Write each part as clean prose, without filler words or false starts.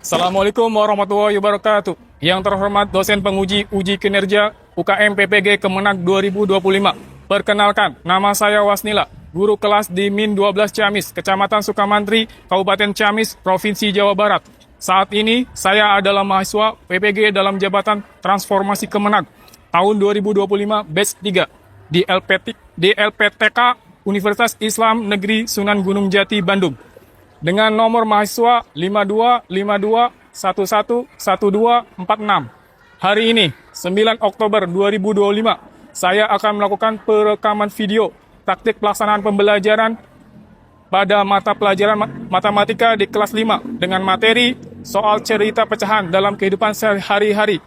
Assalamualaikum warahmatullahi wabarakatuh. Yang terhormat dosen penguji uji kinerja UKM PPG Kemenag 2025. Perkenalkan, nama saya Wasnila, guru kelas di Min 12 Ciamis, Kecamatan Sukamantri, Kabupaten Ciamis, Provinsi Jawa Barat. Saat ini, saya adalah mahasiswa PPG dalam Jabatan Transformasi Kemenag tahun 2025 batch 3 di LPTK Universitas Islam Negeri Sunan Gunung Jati, Bandung. Dengan nomor mahasiswa 5252111246. Hari ini, 9 Oktober 2025, saya akan melakukan perekaman video praktik pelaksanaan pembelajaran pada mata pelajaran matematika di kelas 5 dengan materi soal cerita pecahan dalam kehidupan sehari-hari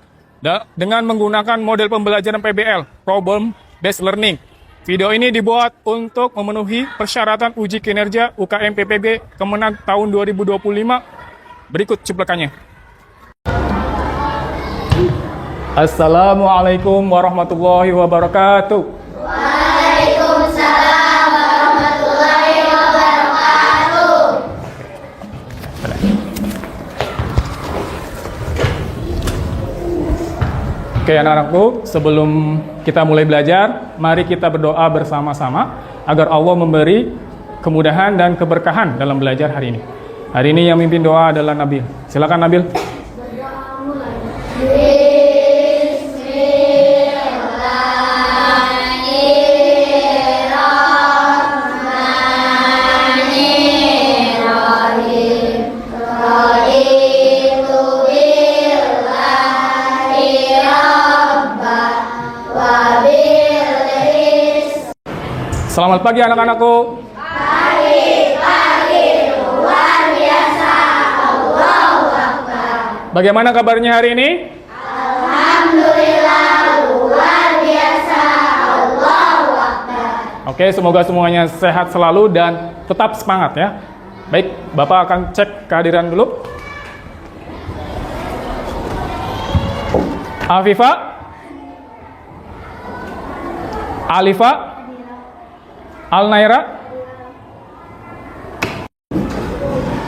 dengan menggunakan model pembelajaran PBL, Problem Based Learning. Video ini dibuat untuk memenuhi persyaratan uji kinerja UKM PPG Kemenag tahun 2025. Berikut cuplikannya. Assalamualaikum warahmatullahi wabarakatuh. Waalaikumsalam warahmatullahi wabarakatuh. Oke anak-anakku, sebelum kita mulai belajar, mari kita berdoa bersama-sama agar Allah memberi kemudahan dan keberkahan dalam belajar hari ini. Hari ini yang mimpin doa adalah Nabil. Silakan Nabil. Selamat pagi anak-anakku. Pagi, luar biasa. Allahu Akbar. Bagaimana kabarnya hari ini? Alhamdulillah, luar biasa. Allahu Akbar. Oke, semoga semuanya sehat selalu dan tetap semangat ya. Baik, Bapak akan cek kehadiran dulu. Afifa? Alifa? Alnaira?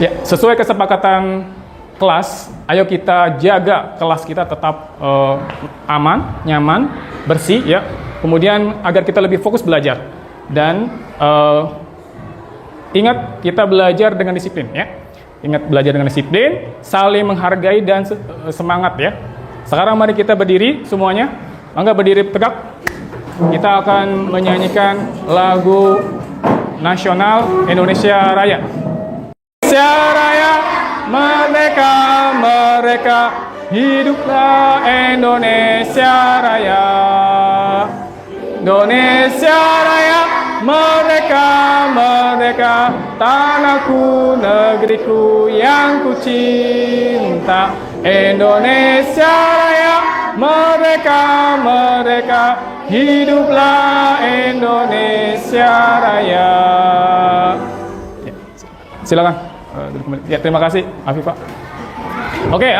Ya, sesuai kesepakatan kelas, ayo kita jaga kelas kita tetap aman, nyaman, bersih ya. Kemudian agar kita lebih fokus belajar. Dan ingat kita belajar dengan disiplin ya. Ingat belajar dengan disiplin, saling menghargai dan semangat ya. Sekarang mari kita berdiri semuanya. Mangga berdiri tegak. Kita akan menyanyikan lagu nasional Indonesia Raya. Indonesia Raya, merdeka, merdeka, hiduplah Indonesia Raya. Indonesia Raya, merdeka, merdeka, tanahku, negeriku yang ku cinta. Indonesia Raya, merdeka, merdeka, hiduplah Indonesia Raya. Ya, silakan. Ya, terima kasih, Afifah. Oke,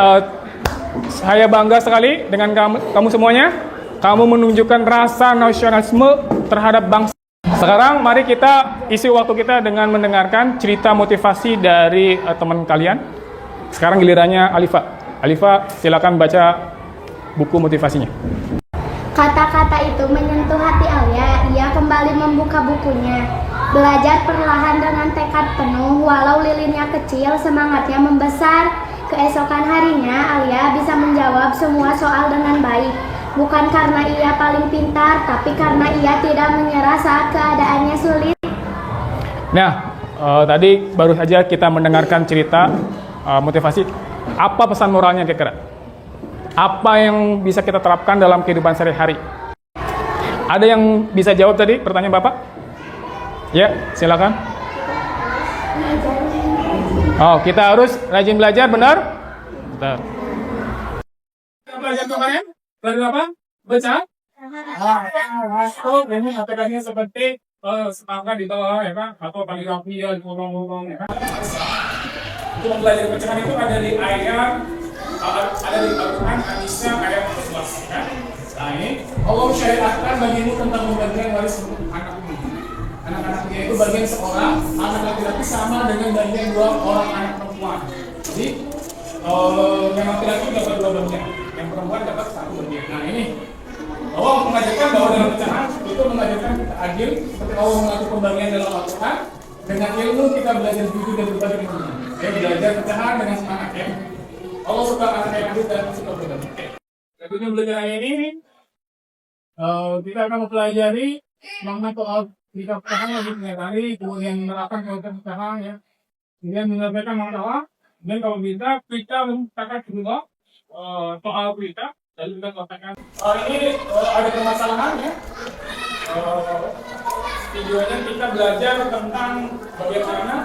saya bangga sekali dengan kamu semuanya. Kamu menunjukkan rasa nasionalisme terhadap bangsa. Sekarang mari kita isi waktu kita dengan mendengarkan cerita motivasi dari teman kalian. Sekarang gilirannya Alifa. Alifa, silakan baca buku motivasinya. Kata-kata itu menyentuh hati Alia. Ia kembali membuka bukunya. Belajar perlahan dengan tekad penuh, walau lilinnya kecil, semangatnya membesar. Keesokan harinya, Alia bisa menjawab semua soal dengan baik. Bukan karena ia paling pintar, tapi karena ia tidak menyerah saat keadaannya sulit. Nah, tadi baru saja kita mendengarkan cerita motivasi. Apa pesan moralnya kira-kira? Apa yang bisa kita terapkan dalam kehidupan sehari-hari? Ada yang bisa jawab tadi pertanyaan Bapak? Ya, silakan. Oh, kita harus rajin belajar, benar? Benar. Kita belajar kemarin? Belajar apa? Baca? Oh, ini kata-katanya seperti semangat di bawah, ya kan? Atau kaligrafi ya, ngomong-ngomong, ya kan? Untuk belajar pecahan itu ada di ayat, ada di Al-Quran, hadisnya ayat 11 ya. Nah ini, Allah syariatkan bagimu tentang membagikan waris untuk anak-anak. Anak-anaknya itu bagian seorang, anak laki-laki sama dengan bagian dua orang anak perempuan. Jadi Yang laki-laki dapat 2 bagian, yang perempuan dapat 1 bagian. Nah ini Allah mengajarkan bahwa dalam pecahan itu mengajarkan kita adil, seperti Allah mengatur pembagian dalam Al-Quran. Dengan ilmu kita belajar jujur dan berbagi ilmu. Belajar pecahan dengan semangat ya. Allah suka anak yang adil dan suka berbagi. Tentunya belajar ayat ini, kita akan mempelajari makna soal jika pecahan lagi menyadari, kemudian menerapkan konsep pecahan ya. Kemudian menyampaikan masalah, dan kalau bisa kita menciptakan semua soal kita, lalu kita katakan ini ada permasalahan ya. Videonya kita belajar tentang bagaimana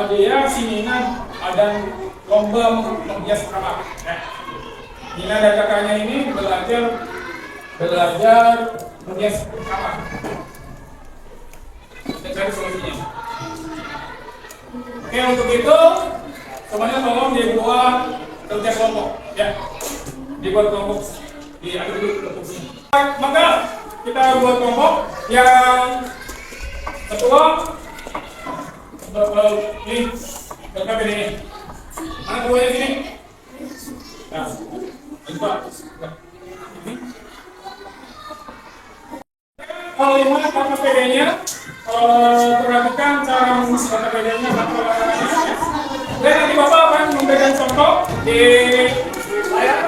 dia si Nina dan lomba menghias kamar. Ya. Nina dan kakaknya ini belajar menghias kamar. Kita cari solusinya. Oke, untuk itu semuanya tolong dibuat kerja kelompok, ya. Dibuat kelompok, diadu dulu kelompok sini. Maka kita buat kelompok yang ketua ini, berapa ini? Mana ketuanya sini? Nah, coba. Ini. Kalau lima kata PD-nya, perhatikan cara mengisi kata PD-nya. Dan nanti Bapak akan memberikan contoh di layar.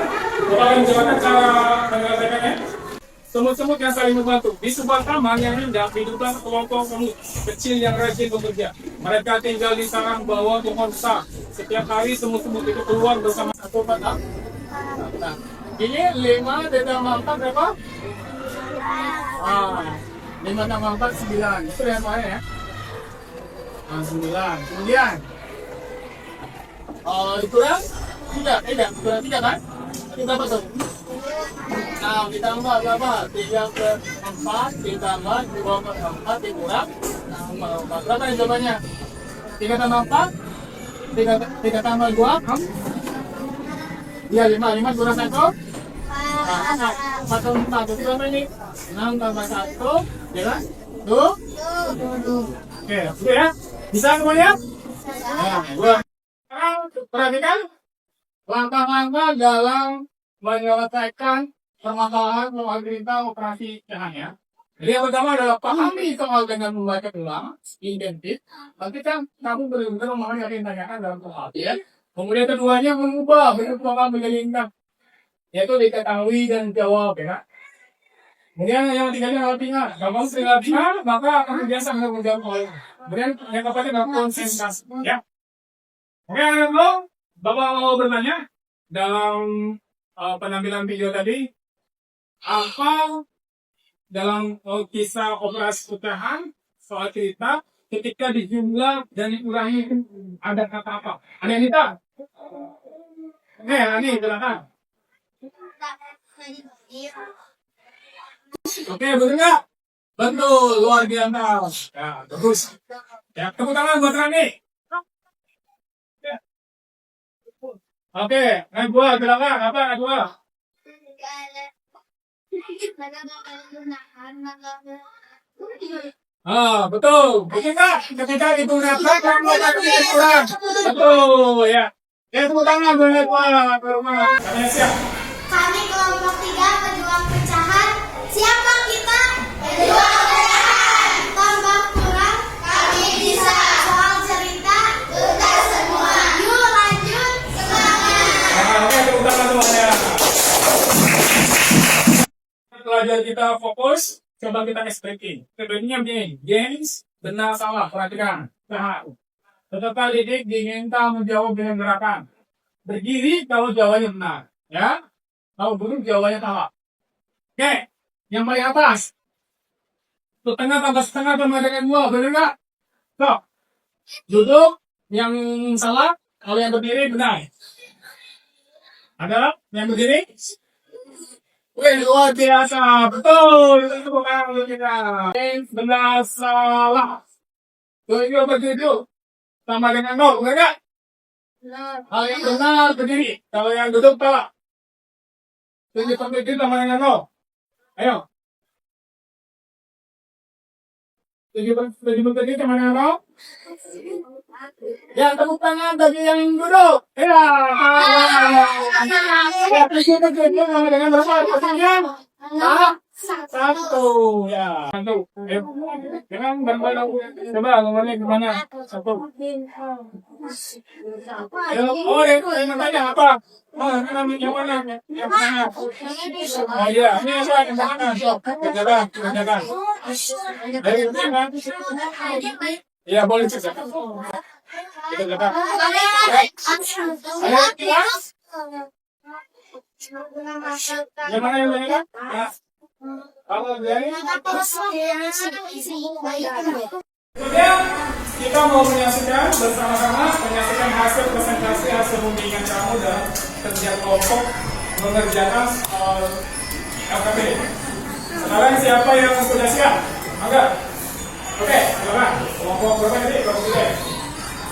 Bapak akan menjelaskan cara menyelesaikannya. Semut-semut yang saling membantu. Di sebuah taman yang indah, hiduplah sekelompok semut kecil yang rajin bekerja. Mereka tinggal di sarang bawah pohon besar. Setiap hari semut-semut itu keluar bersama satu batang. Nah, ini 5 ditambah 4 berapa? 5 tambah 4, 9. Itu yang mana ya? 9. Kemudian dikurang? Tidak, kurang 3 kan? Itu berapa tuh? Nah, ditambah berapa? 3/4 ditambah 2/4 dikurang 4. Berapa nih jawabannya? 3 tambah 4? 3 tambah 2? Iya, 5 kurang 1? Nah, 4/4 itu berapa ini? 6 tambah 1, ya kan? 2? Oke, udah ya? Bisa semuanya? Nah, sekarang perhatikan langkah-langkah dalam menyelesaikan permasalahan soal cerita operasi pecahan ya. Jadi yang pertama adalah pahami soal dengan membaca ulang, identik. Nanti kan kamu benar-benar memahami apa yang ditanyakan dalam soal ya. Kemudian keduanya mengubah bentuk soal menjadi indah, yaitu diketahui dan jawab ya. Kemudian yang ketiganya latihan. Kalau sering latihan, maka akan terbiasa untuk menjawab soal. Kemudian yang keempatnya adalah konsentrasi ya. Oke, halo, Bapak mau bertanya dalam penampilan video tadi, apa dalam kisah operasi pecahan soal cerita ketika dijumlah dan dikurangi ada kata apa? Ada yang tahu? Ini silakan. Oke, betul nggak? Betul, luar biasa. Ya, bagus. Ya, tepuk tangan buat Rani. Oke, yang dua, silakan. Apa yang dua? Betul. Ketika digunakan kamu tadi kurang. Betul, ya. Ya, tepuk tangan buat rumah. Kalian siap? Kami kelompok 3 pejuang pecahan. Siapa kita? Pejuang pecahan. Tambah kurang, kami bisa. Soal cerita, udah semua. Yuk lanjut, semangat. Oke, tepuk tangan semuanya. Pelajar kita fokus, coba kita explain. Sebenarnya begini, games benar salah, perhatikan. Tahan. Peserta didik diminta menjawab dengan gerakan. Berdiri kalau jawabannya benar, ya. Kalau belum jawabannya salah. Oke, yang paling atas. Setengah tambah setengah sama dengan 2, benar nggak? So, duduk yang salah, kalau yang berdiri benar. Ada yang berdiri? Wih, luar biasa, betul. Itu bukan untuk kita. Benar salah. Tujuh bertujuh sama dengan 0, benar nggak? Kalau yang benar berdiri, kalau yang duduk salah. 7/7 sama dengan 0. Ayo. Tujuh kemana bro? Ya, tepuk tangan bagi yang duduk. Ya. Ya, tujuh dengan berapa posisinya? Satu. Ya. Satu. Ayo. Dengan berapa? Coba ngomongnya gimana? Satu. Ayo, oh, yang tanya apa? Oh, yang mana? Yang mana? Oh iya, ini apa? Yang mana? Kerjakan, kerjakan. Dari mana? Iya, boleh cerita. Kerjakan. Ayo, kelas. Yang mana yang mana? Kalau dari kemudian kita mau menyaksikan bersama-sama menyaksikan hasil presentasi hasil bimbingan kamu dalam kerja kelompok mengerjakan LKP. Sekarang siapa yang sudah siap? Angga. Oke, silakan. Kelompok berapa tadi? Kelompok 3.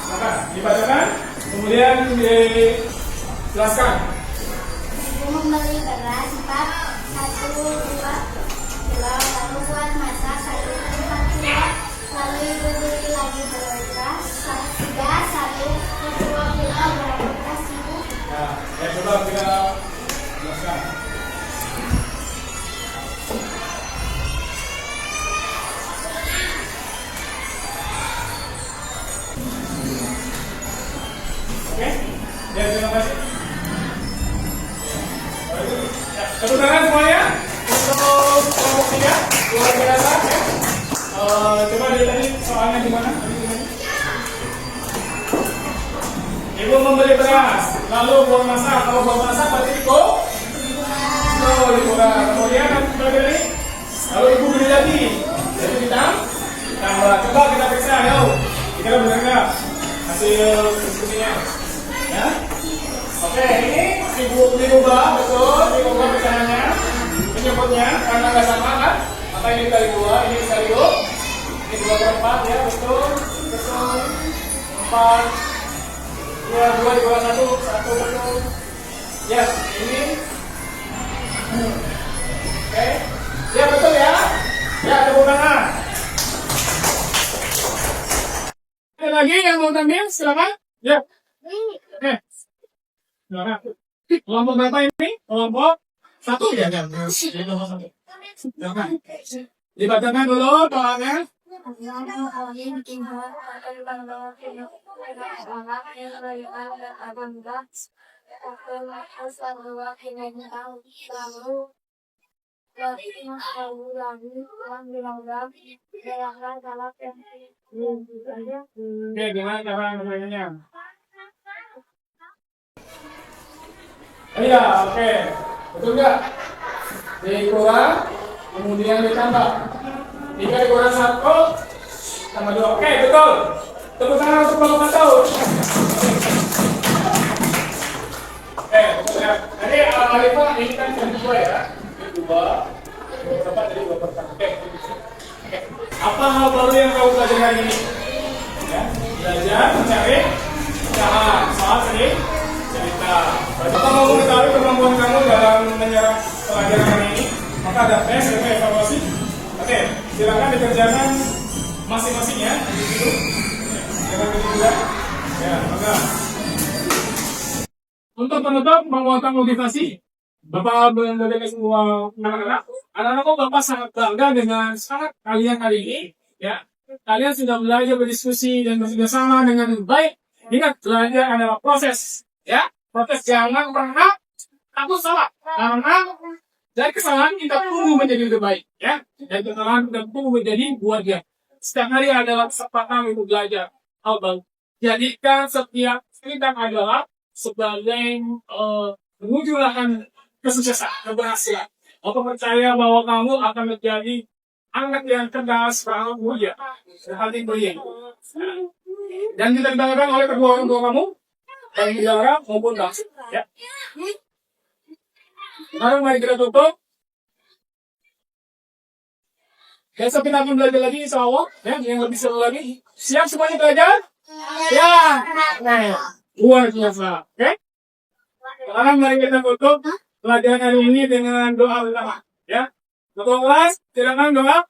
Silakan dibacakan, kemudian dijelaskan. Membeli beras 4, 1, 2 kilo, lalu buat masak 1, 4 kilo, lalu ibu beli lagi beras 3, 1, 2 kilo, berapa beras ibu? Ya, coba kita jelaskan. Oke, ya terima kasih. Ya, tepuk tangan semuanya untuk kelompok 3, luar biasa. Ya. Coba dari tadi soalnya gimana? Ibu membeli beras, lalu buat masak. Kalau buat masak berarti dikurang. Kemudian beli, lalu ibu beli lagi, jadi ditambah. Coba kita periksa, ayo. Kita benar nggak hasil diskusinya? Ya. Oke, ini diubah, betul, diubah pecahannya, penyebutnya karena nggak sama kan? Maka ini kali 2, ini kali 2, ini 2/4 ya, betul, 4. Ya, 2 dibawah 1, 1 betul. Ya, ini. Oke. Ya, betul ya. Ya, tepuk tangan. Ada lagi yang mau tampil? Silakan. Ya. Oke. Silakan. Kelompok berapa ini? Kelompok 1 ya, kan? Kelompok 1. Silakan. Dibacakan dulu soalnya. Oke, gimana cara membacanya? Iya, oke. Betul nggak? Dikurang, kemudian ditambah. 3 dikurang 1, tambah 2. Oke, betul. Tepuk tangan untuk kelompok 1. Betul ya. Jadi Alifah ini kan yang 2 ya. Ini 2. Berapa tadi 2/4. Oke. Apa hal baru yang kamu pelajari hari ini? Ya, belajar mencari pecahan. Soal cerita. Apa mau mengetahui kemampuan kamu dalam menyerap pelajaran hari ini? Maka ada tes atau evaluasi. Oke, silakan dikerjakan masing-masing ya. Jangan begitu juga. Ya, maka untuk penutup menguatkan motivasi, Bapak mendengarkan semua anak-anakku, Bapak sangat bangga dengan semangat kalian hari ini. Ya, kalian sudah belajar berdiskusi dan bekerjasama dengan baik. Ingat, belajar adalah proses. Ya, proses jangan pernah takut salah. Karena dari kesalahan kita tumbuh menjadi lebih baik. Ya, dari kesalahan kita tumbuh menjadi buat dia. Setiap hari adalah kesempatan untuk belajar. Jadikan setiap tindak adalah sebagai menunjukkan kesuksesan, keberhasilan. Aku percaya bahwa kamu akan menjadi anak yang cerdas, ramah, mulia, hati mulia. Dan kita dibanggakan oleh kedua orang tua kamu, baik saudara maupun bangsa. Ya. Sekarang mari kita tutup. Besok kita akan belajar lagi, insya Allah, ya, yang lebih seru lagi. Siap semuanya belajar? Ya. Luar biasa. Oke? Sekarang mari kita tutup pelajaran hari ini dengan doa bersama. Ya. Ketua kelas, silakan doa.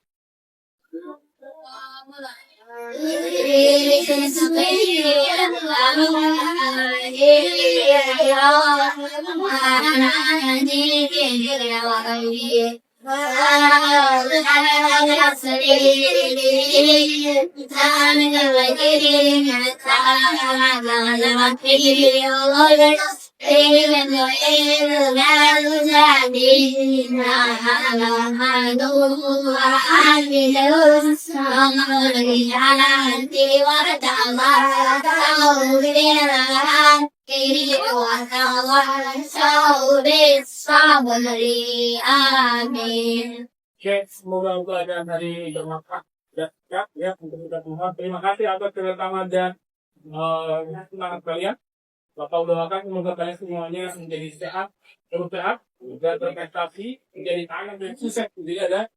Amin. Oke, semoga pelajaran hari bermanfaat. Ya, untuk kita semua. Terima kasih atas kedatangan dan semangat kalian. Bapak doakan semoga kalian semuanya menjadi sehat, terus sehat, dan berprestasi, menjadi tangan dan sukses di ada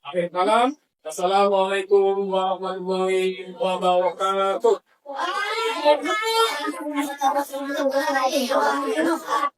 akhir kalam. Assalamualaikum warahmatullahi wabarakatuh. Waalaikumsalam warahmatullahi wabarakatuh.